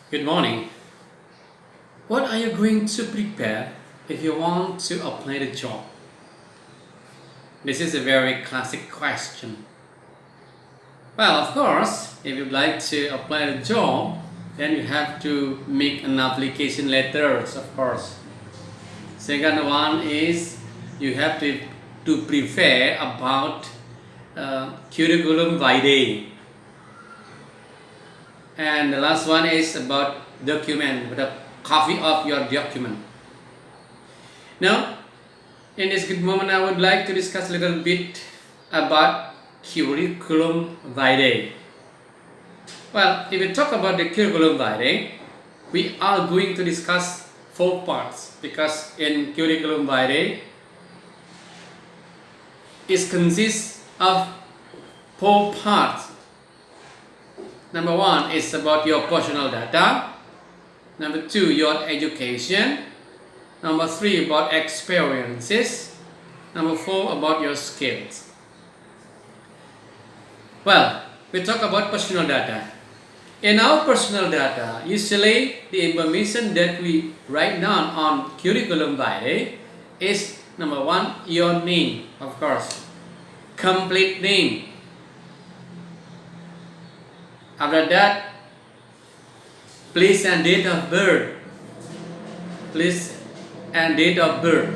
Good morning. What are you going to prepare if you want to apply the job? This is a very classic question. Well, of course, if you'd like to apply the job, then you have to make an application letters, of course. Second one is you have to prepare about Curriculum Vitae. And the last one is about document, the copy of your document. Now, in this good moment, I would like to discuss a little bit about Curriculum Vitae. Well, if we talk about the Curriculum Vitae, we are going to discuss 4 parts because in Curriculum Vitae, it consists of 4 parts. Number 1 is about your personal data. Number 2, your education. Number 3, about experiences. Number 4, about your skills. Well, we talk about personal data. In our personal data, usually the information that we write down on Curriculum Vitae is number 1, your name, of course, complete name. After that, place and date of birth. Place and date of birth.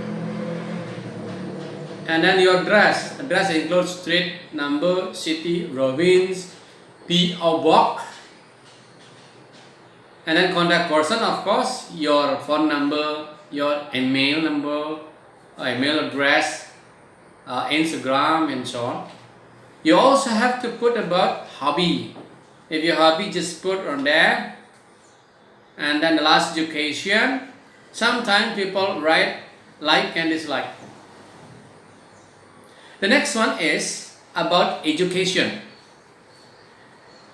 And then your address. Address includes street, number, city, province, P.O. box. And then contact person, of course, your phone number, your email number, email address, Instagram, and so on. You also have to put about hobby. If your hobby, just put on there. And then the last, education. Sometimes people write like and dislike. The next one is about education.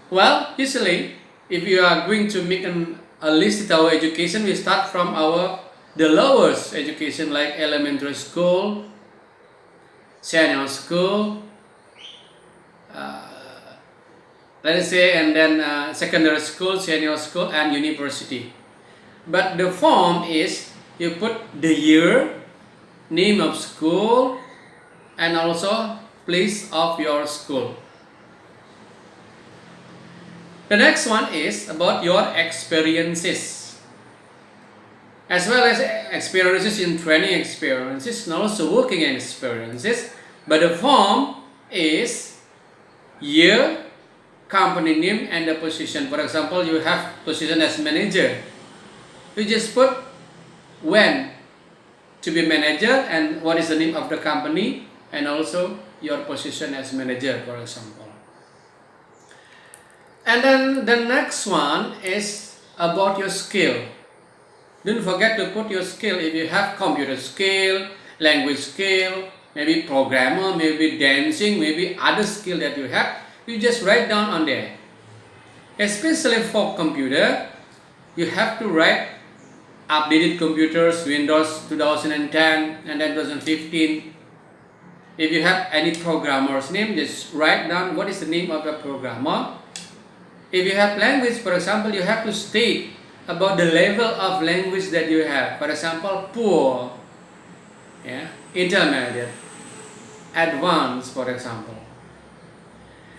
Well, usually, if you are going to make a list of our education, we start from the lowest education like elementary school, senior school, let us say, and then secondary school, senior school, and university. But the form is you put the year, name of school, and also place of your school. The next one is about your experiences, as well as experiences in training experiences and also working experiences. But the form is year, company name, and the position. For example, you have position as manager. You just put when to be manager and what is the name of the company and also your position as manager, for example. And then the next one is about your skill. Don't forget to put your skill. If you have computer skill, language skill, maybe programmer, maybe dancing, maybe other skill that you have, you just write down on there. Especially for computer, you have to write updated computers, Windows 2010 and then 2015. If you have any programmer's name, just write down what is the name of the programmer. If you have language, for example, you have to state about the level of language that you have. For example, poor, intermediate, advanced, for example.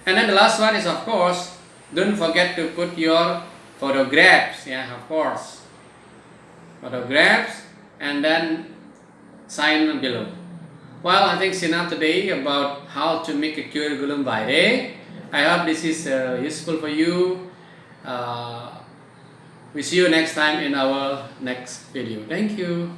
And then the last one is, of course, don't forget to put your photographs, of course. Photographs, and then sign below. Well, I think it's enough today about how to make a Curriculum Vitae. I hope this is useful for you. We see you next time in our next video. Thank you.